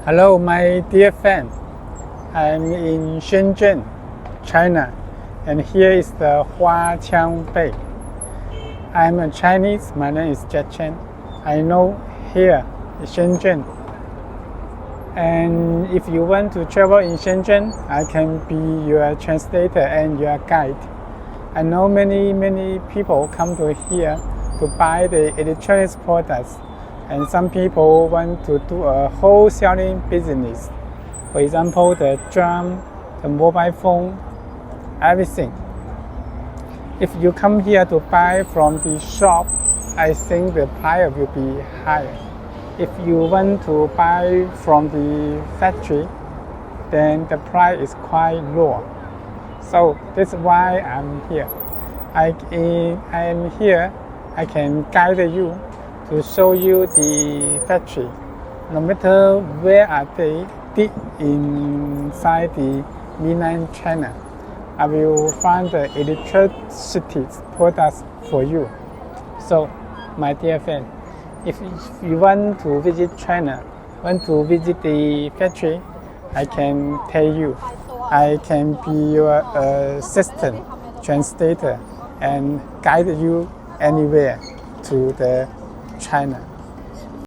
Hello, my dear friend. I'm in Shenzhen, China, and here is the Huaqiangbei. I'm a Chinese. My name is Jia Chen. I know here in Shenzhen. And if you want to travel in Shenzhen, I can be your translator and your guide. I know many people come to here to buy the electronics products, and some people want to do a wholesaling business. For example, the drum, the mobile phone, everything. If you come here to buy from the shop, I think the price will be higher. If you want to buy from the factory, then the price is quite low. So that's why I'm here. I am here. I can guide you to show you the factory. No matter where are they inside the mainland China, I will find the electricity products for you. So, my dear friend, if you want to visit China, want to visit the factory, I can tell you. I can be your assistant, translator, and guide you anywhere to the China.